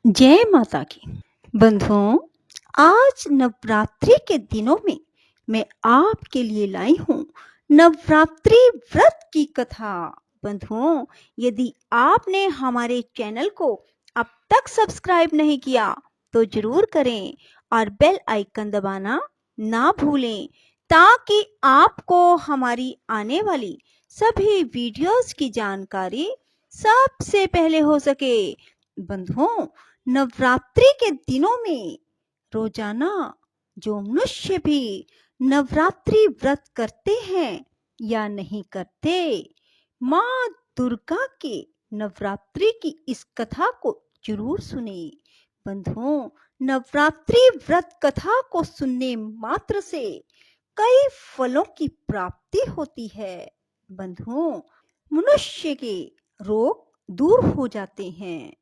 जय माता की। बंधुओं, आज नवरात्रि के दिनों में मैं आपके लिए लाई हूँ नवरात्रि व्रत की कथा। बंधुओं, यदि आपने हमारे चैनल को अब तक सब्सक्राइब नहीं किया तो जरूर करें और बेल आइकन दबाना ना भूलें ताकि आपको हमारी आने वाली सभी वीडियोस की जानकारी सबसे पहले हो सके। बंधुओं, नवरात्रि के दिनों में रोजाना जो मनुष्य भी नवरात्रि व्रत करते हैं या नहीं करते, माँ दुर्गा के नवरात्रि की इस कथा को जरूर सुने। बंधुओं, नवरात्रि व्रत कथा को सुनने मात्र से कई फलों की प्राप्ति होती है। बंधुओं, मनुष्य के रोग दूर हो जाते हैं,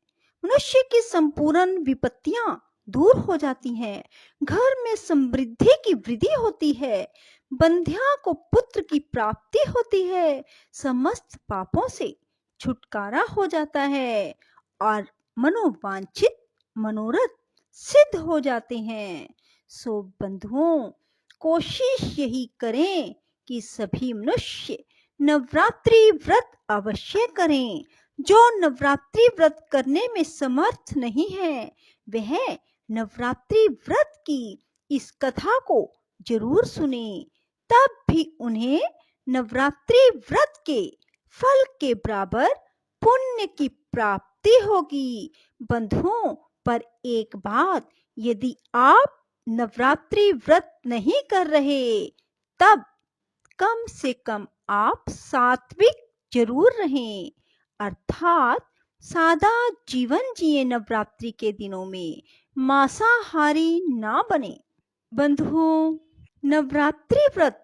मनुष्य की संपूर्ण विपत्तियां दूर हो जाती हैं, घर में समृद्धि की वृद्धि होती है, बंध्या को पुत्र की प्राप्ति होती है, समस्त पापों से छुटकारा हो जाता है और मनोवांछित मनोरथ सिद्ध हो जाते हैं। सो बंधुओं, कोशिश यही करें कि सभी मनुष्य नवरात्रि व्रत अवश्य करें। जो नवरात्रि व्रत करने में समर्थ नहीं है वह नवरात्रि व्रत की इस कथा को जरूर सुने, तब भी उन्हें नवरात्रि व्रत के फल के बराबर पुण्य की प्राप्ति होगी। बंधुओं, पर एक बात, यदि आप नवरात्रि व्रत नहीं कर रहे तब कम से कम आप सात्विक जरूर रहें, अर्थात सादा जीवन जिए नवरात्रि के दिनों में, मांसाहारी ना बने। बंधुओं, नवरात्रि व्रत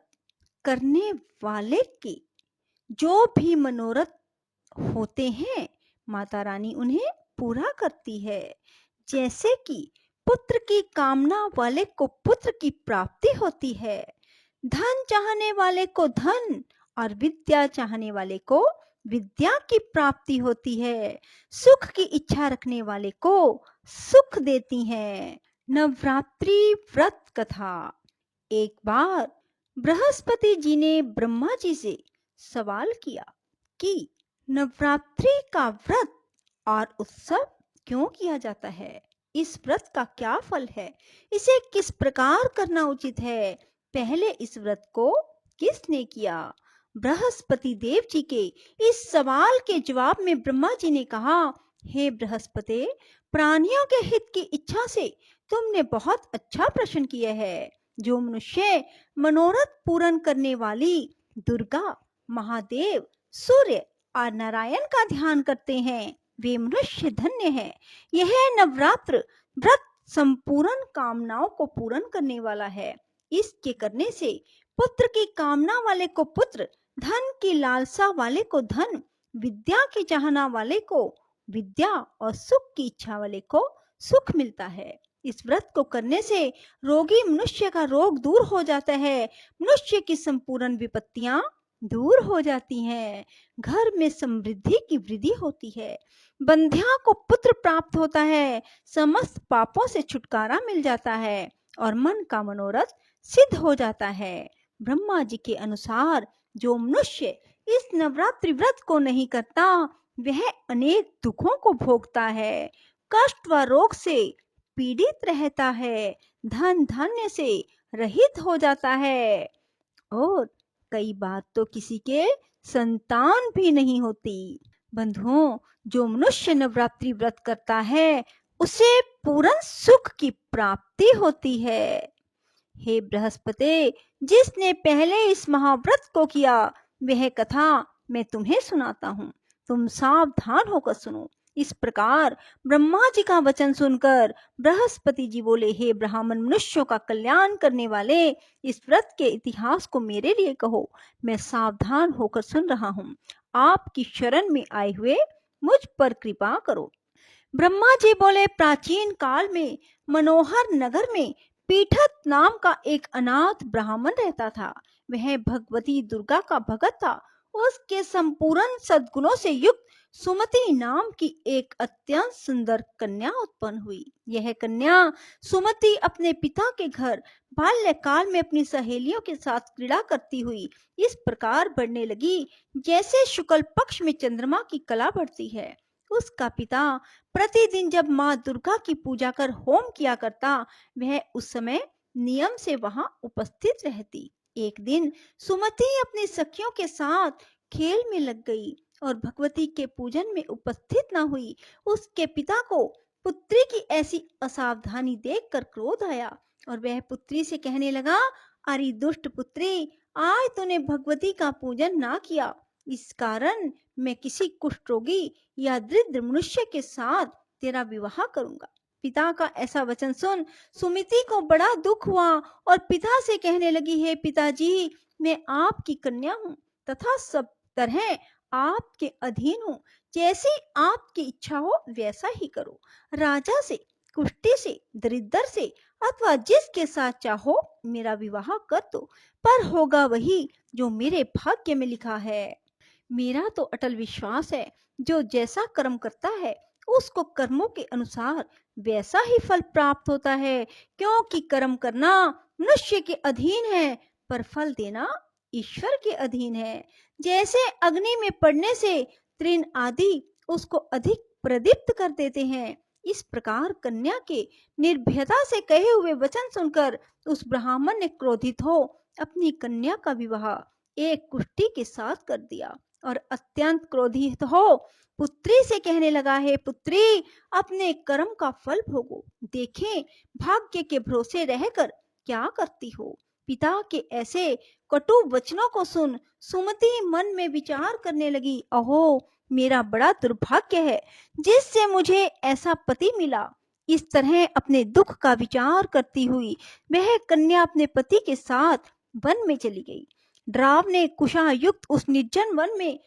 करने वाले के जो भी मनोरथ होते हैं माता रानी उन्हें पूरा करती है। जैसे कि पुत्र की कामना वाले को पुत्र की प्राप्ति होती है, धन चाहने वाले को धन और विद्या चाहने वाले को विद्या की प्राप्ति होती है, सुख की इच्छा रखने वाले को सुख देती है। नवरात्रि व्रत कथा। एक बार बृहस्पति जी ने ब्रह्मा जी से सवाल किया कि नवरात्रि का व्रत और उत्सव क्यों किया जाता है, इस व्रत का क्या फल है, इसे किस प्रकार करना उचित है, पहले इस व्रत को किसने किया। बृहस्पति देव जी के इस सवाल के जवाब में ब्रह्मा जी ने कहा, हे बृहस्पति, प्राणियों के हित की इच्छा से तुमने बहुत अच्छा प्रश्न किया है। जो मनुष्य मनोरथ पूर्ण करने वाली दुर्गा, महादेव, सूर्य और नारायण का ध्यान करते हैं वे मनुष्य धन्य है। यह नवरात्र व्रत संपूर्ण कामनाओं को पूर्ण करने वाला है। इसके करने से पुत्र की कामना वाले को पुत्र, धन की लालसा वाले को धन, विद्या की चाहना वाले को विद्या और सुख की इच्छा वाले को सुख मिलता है। इस व्रत को करने से रोगी मनुष्य का रोग दूर हो जाता है, मनुष्य की संपूर्ण विपत्तियां दूर हो जाती हैं, घर में समृद्धि की वृद्धि होती है, बंध्या को पुत्र प्राप्त होता है, समस्त पापों से छुटकारा मिल जाता है और मन का मनोरथ सिद्ध हो जाता है। ब्रह्मा जी के अनुसार जो मनुष्य इस नवरात्रि व्रत को नहीं करता वह अनेक दुखों को भोगता है, कष्ट व रोग से पीड़ित रहता है, धन धान्य से रहित हो जाता है और कई बार तो किसी के संतान भी नहीं होती। बंधुओं, जो मनुष्य नवरात्रि व्रत करता है उसे पूर्ण सुख की प्राप्ति होती है। हे बृहस्पति, जिसने पहले इस महाव्रत को किया वह कथा मैं तुम्हें सुनाता हूँ, तुम सावधान होकर सुनो। इस प्रकार ब्रह्मा जी का वचन सुनकर बृहस्पति जी बोले, हे ब्राह्मण मनुष्यों का कल्याण करने वाले, इस व्रत के इतिहास को मेरे लिए कहो, मैं सावधान होकर सुन रहा हूँ। आपकी शरण में आए हुए मुझ पर कृपा करो। ब्रह्मा जी बोले, प्राचीन काल में मनोहर नगर में पीठत नाम का एक अनाथ ब्राह्मण रहता था। वह भगवती दुर्गा का भगत था। उसके संपूर्ण सद्गुणों से युक्त सुमति नाम की एक अत्यंत सुंदर कन्या उत्पन्न हुई। यह कन्या सुमति अपने पिता के घर बाल्यकाल में अपनी सहेलियों के साथ क्रीड़ा करती हुई इस प्रकार बढ़ने लगी जैसे शुक्ल पक्ष में चंद्रमा की कला बढ़ती है। उसका पिता प्रतिदिन जब माँ दुर्गा की पूजा कर होम किया करता, वह उस समय नियम से वहां उपस्थित रहती। एक दिन सुमति अपनी सखियों के साथ खेल में लग गई और भगवती के पूजन में उपस्थित न हुई। उसके पिता को पुत्री की ऐसी असावधानी देखकर क्रोध आया और वह पुत्री से कहने लगा, अरे दुष्ट पुत्री, आज तूने भगवती का पूजन ना किया, इस कारण मैं किसी कुष्ठ रोगी या दरिद्र मनुष्य के साथ तेरा विवाह करूंगा। पिता का ऐसा वचन सुन सुमिति को बड़ा दुख हुआ और पिता से कहने लगी, हे पिताजी, मैं आपकी कन्या हूँ तथा सब तरह आपके अधीन हूँ। जैसी आपकी इच्छा हो वैसा ही करो। राजा से, कुष्ठी से, दरिद्र से अथवा जिसके साथ चाहो मेरा विवाह कर दो, पर होगा वही जो मेरे भाग्य में लिखा है। मेरा तो अटल विश्वास है, जो जैसा कर्म करता है उसको कर्मों के अनुसार वैसा ही फल प्राप्त होता है, क्योंकि कर्म करना मनुष्य के अधीन है पर फल देना ईश्वर के अधीन है। जैसे अग्नि में पड़ने से तृण आदि उसको अधिक प्रदीप्त कर देते हैं, इस प्रकार कन्या के निर्भयता से कहे हुए वचन सुनकर उस ब्राह्मण ने क्रोधित हो अपनी कन्या का विवाह एक कुष्ठी के साथ कर दिया और अत्यंत क्रोधित हो पुत्री से कहने लगा, हे पुत्री, अपने कर्म का फल भोगो, देखें भाग्य के भरोसे रहकर क्या करती हो। पिता के ऐसे कटु वचनों को सुन सुमति मन में विचार करने लगी, अहो मेरा बड़ा दुर्भाग्य है जिससे मुझे ऐसा पति मिला। इस तरह अपने दुख का विचार करती हुई वह कन्या अपने पति के साथ वन में चली गई। डरावने कुशा युक्त उस निर्जन वन में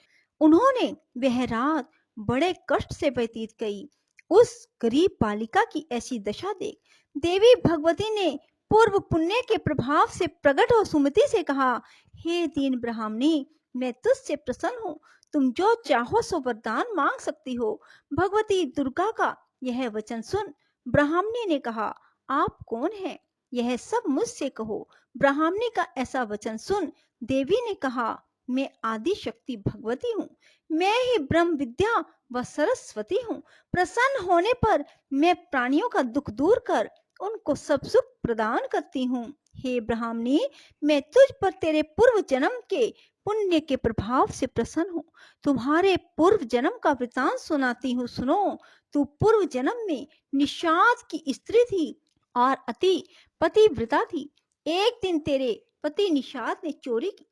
उन्होंने वह रात बड़े कष्ट से व्यतीत की। उस गरीब बालिका की ऐसी दशा देख देवी भगवती ने पूर्व पुण्य के प्रभाव से प्रकट हो सुमति से कहा, हे दीन ब्राह्मणी, मैं तुझसे प्रसन्न हूँ, तुम जो चाहो सो वरदान मांग सकती हो। भगवती दुर्गा का यह वचन सुन ब्राह्मणी ने कहा, आप कौन हैं? यह सब मुझसे कहो। ब्राह्मणी का ऐसा वचन सुन देवी ने कहा, मैं आदि शक्ति भगवती हूँ, मैं ही ब्रह्म विद्या व सरस्वती हूँ। प्रसन्न होने पर मैं प्राणियों का दुख दूर कर उनको सब सुख प्रदान करती हूँ। हे ब्राह्मणी, मैं तुझ पर तेरे पूर्व जन्म के पुण्य के प्रभाव से प्रसन्न हूँ। तुम्हारे पूर्व जन्म का वृतांत सुनाती हूँ, सुनो। तू पूर्व जन्म में निषाद की स्त्री थी और अति पतिव्रता थी। एक दिन तेरे पति निषाद ने चोरी की।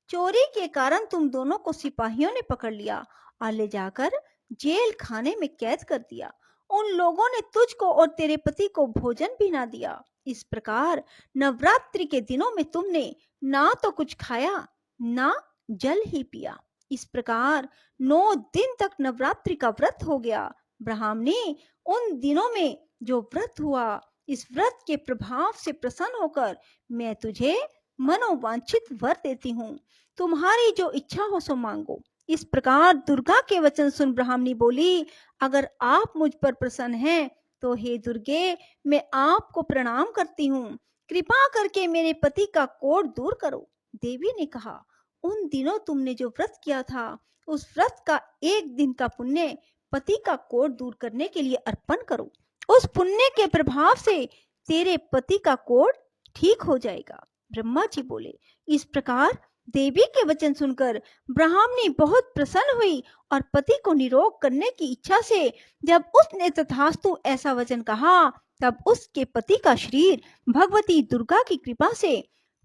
चोरी के कारण तुम दोनों को सिपाहियों ने पकड़ लिया और ले जाकर जेल खाने में कैद कर दिया। उन लोगों ने तुझको और तेरे पति को भोजन भी ना दिया। इस प्रकार नवरात्रि के दिनों में तुमने ना तो कुछ खाया ना जल ही पिया। इस प्रकार 9 दिन तक नवरात्रि का व्रत हो गया। ब्राह्मणी, उन दिनों में जो व्रत हुआ, इस व्रत के प्रभाव से प्रसन्न होकर मैं तुझे मनोवांछित वर देती हूँ। तुम्हारी जो इच्छा हो सो मांगो। इस प्रकार दुर्गा के वचन सुन ब्राह्मणी बोली, अगर आप मुझ पर प्रसन्न हैं तो हे दुर्गे, मैं आपको प्रणाम करती हूँ। कृपा करके मेरे पति का कोढ़ दूर करो। देवी ने कहा, उन दिनों तुमने जो व्रत किया था, उस व्रत का एक दिन का पुण्य पति का कोढ़ दूर करने के लिए अर्पण करो। उस पुण्य के प्रभाव से तेरे पति का कोढ़ ठीक हो जाएगा। ब्रह्मा जी बोले। इस प्रकार देवी के वचन सुनकर ब्राह्मणी बहुत प्रसन्न हुई और पति को निरोग करने की इच्छा से जब उसने तथास्तु ऐसा वचन कहा, तब उसके पति का शरीर भगवती दुर्गा की कृपा से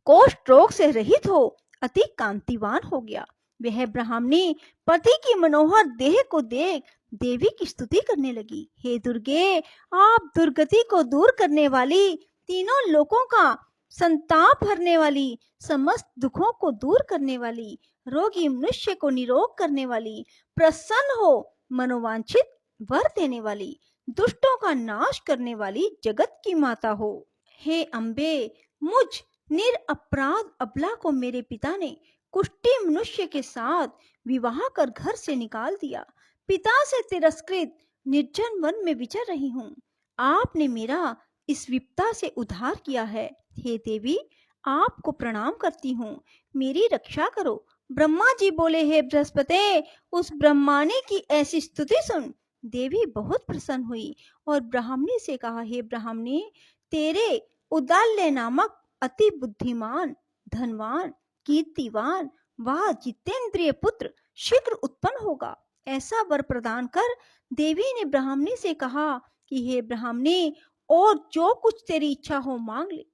कोष्ठ रोग से रहित हो अति कांतिवान हो गया। वह ब्राह्मणी पति की मनोहर देह को देख देवी की स्तुति करने लगी, हे दुर्गे, आप दुर्गति को दूर करने वाली, तीनों लोकों का संताप हरने वाली, समस्त दुखों को दूर करने वाली, रोगी मनुष्य को निरोग करने वाली, प्रसन्न हो मनोवांछित वर देने वाली, दुष्टों का नाश करने वाली जगत की माता हो। हे अम्बे, मुझ निरपराध अबला को मेरे पिता ने कुष्ठी मनुष्य के साथ विवाह कर घर से निकाल दिया। पिता से तिरस्कृत निर्जन वन में विचर रही हूँ। आपने मेरा इस विपदा से उद्धार किया है। हे देवी, आपको प्रणाम करती हूँ, मेरी रक्षा करो। ब्रह्मा जी बोले, हे बृहस्पति, उस ब्रह्माणी की ऐसी स्तुति सुन देवी बहुत प्रसन्न हुई और ब्राह्मणी से कहा, हे ब्राह्मणी, तेरे उदाल्य नामक अति बुद्धिमान, धनवान, कीर्तिवान व जितेंद्रिय पुत्र शीघ्र उत्पन्न होगा, ऐसा वर प्रदान कर देवी ने ब्राह्मणी से कहा कि हे ब्राह्मणी, और जो कुछ तेरी इच्छा हो मांग ले।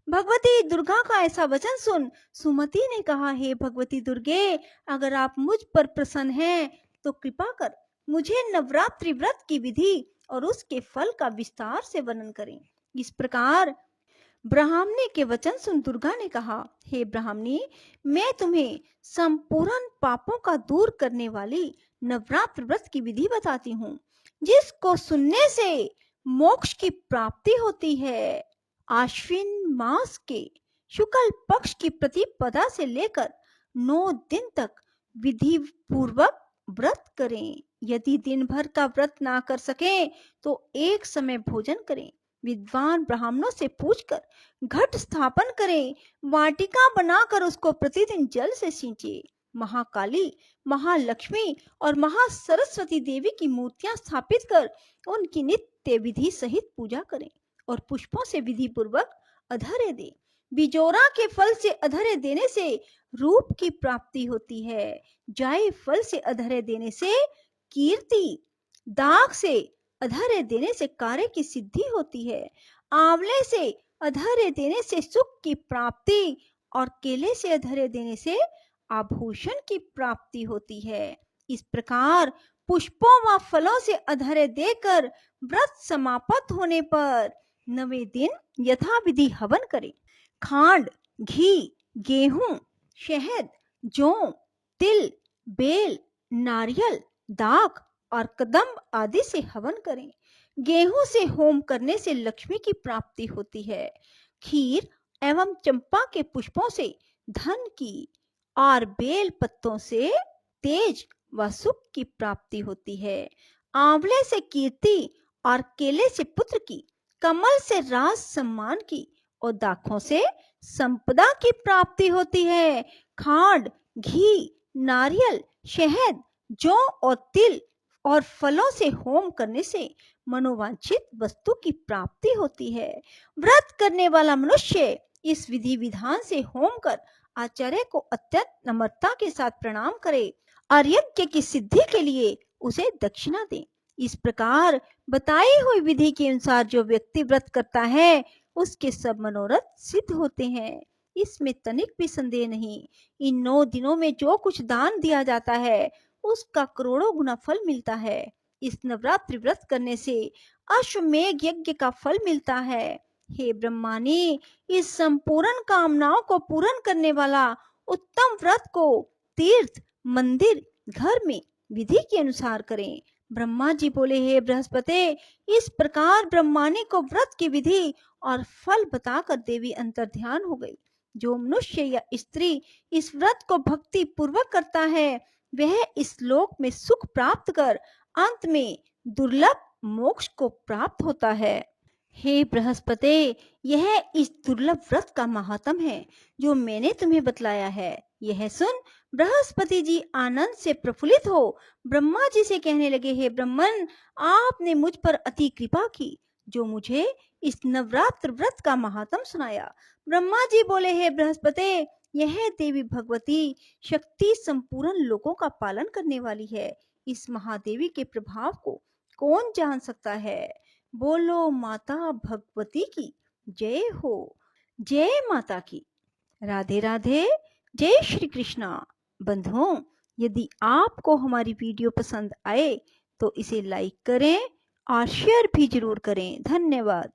भगवती दुर्गा का ऐसा वचन सुन सुमति ने कहा, हे भगवती दुर्गे, अगर आप मुझ पर प्रसन्न हैं तो कृपा कर मुझे नवरात्रि व्रत की विधि और उसके फल का विस्तार से वर्णन करें। इस प्रकार ब्राह्मणी के वचन सुन दुर्गा ने कहा, हे ब्राह्मणी, मैं तुम्हें संपूर्ण पापों का दूर करने वाली नवरात्र व्रत की विधि बताती हूँ, जिसको सुनने से मोक्ष की प्राप्ति होती है। आश्विन मास के शुक्ल पक्ष की प्रतिपदा से लेकर 9 दिन तक विधि पूर्वक व्रत करें। यदि दिन भर का व्रत ना कर सके तो एक समय भोजन करें। विद्वान ब्राह्मणों से पूछकर घट स्थापन करें। वाटिका बनाकर उसको प्रतिदिन जल से सींचे। महाकाली, महालक्ष्मी और महासरस्वती देवी की मूर्तियां स्थापित कर उनकी नित्य विधि सहित पूजा करें और पुष्पों से विधि पूर्वक अधर्य दे। बिजोरा के फल से अधर्य देने से रूप की प्राप्ति होती है। जाय फल से अधर्य देने से कीर्ति, दाग से अधर्य देने से कार्य की सिद्धि होती है। आंवले से अधर्य देने से सुख की प्राप्ति और केले से अधर्य देने से आभूषण की प्राप्ति होती है। इस प्रकार पुष्पों व फलों से अधर्य देकर व्रत समाप्त होने पर 9वें दिन यथाविधि हवन करें। खांड, घी, गेहूं, शहद, जौ, तिल, बेल, नारियल, दाख और कदम्ब आदि से हवन करें। गेहूं से होम करने से लक्ष्मी की प्राप्ति होती है। खीर एवं चंपा के पुष्पों से धन की और बेल पत्तों से तेज व सुख की प्राप्ति होती है। आंवले से कीर्ति और केले से पुत्र की, कमल से राज सम्मान की और दाखों से संपदा की प्राप्ति होती है। खांड, घी, नारियल, शहद, जौ और तिल और फलों से होम करने से मनोवांछित वस्तु की प्राप्ति होती है। व्रत करने वाला मनुष्य इस विधि विधान से होम कर आचार्य को अत्यंत नम्रता के साथ प्रणाम करे और यज्ञ की सिद्धि के लिए उसे दक्षिणा दे। इस प्रकार बताई हुई विधि के अनुसार जो व्यक्ति व्रत करता है उसके सब मनोरथ सिद्ध होते हैं। इसमें तनिक भी संदेह नहीं। इन 9 दिनों में जो कुछ दान दिया जाता है उसका करोड़ों गुना फल मिलता है। इस नवरात्रि व्रत करने से अश्वमेघ यज्ञ का फल मिलता है। हे ब्रह्माणी, इस संपूर्ण कामनाओं को पूर्ण करने वाला उत्तम व्रत को तीर्थ, मंदिर, घर में विधि के अनुसार करें। ब्रह्मा जी बोले, हे बृहस्पति, इस प्रकार ब्रह्माणी को व्रत की विधि और फल बताकर देवी अंतर्ध्यान हो गई। जो मनुष्य या स्त्री इस व्रत को भक्ति पूर्वक करता है वह इस लोक में सुख प्राप्त कर अंत में दुर्लभ मोक्ष को प्राप्त होता है। हे बृहस्पति, यह इस दुर्लभ व्रत का महात्म है जो मैंने तुम्हें बतलाया है। यह सुन बृहस्पति जी आनंद से प्रफुल्लित हो ब्रह्मा जी से कहने लगे, हे ब्रह्मन, आपने मुझ पर अति कृपा की जो मुझे इस नवरात्र व्रत का महात्म सुनाया। ब्रह्मा जी बोले, हे बृहस्पति, यह देवी भगवती शक्ति संपूर्ण लोगों का पालन करने वाली है। इस महादेवी के प्रभाव को कौन जान सकता है। बोलो माता भगवती की जय हो। जय माता की। राधे राधे। जय श्री कृष्णा। बंधुओं, यदि आपको हमारी वीडियो पसंद आए तो इसे लाइक करें और शेयर भी जरूर करें। धन्यवाद।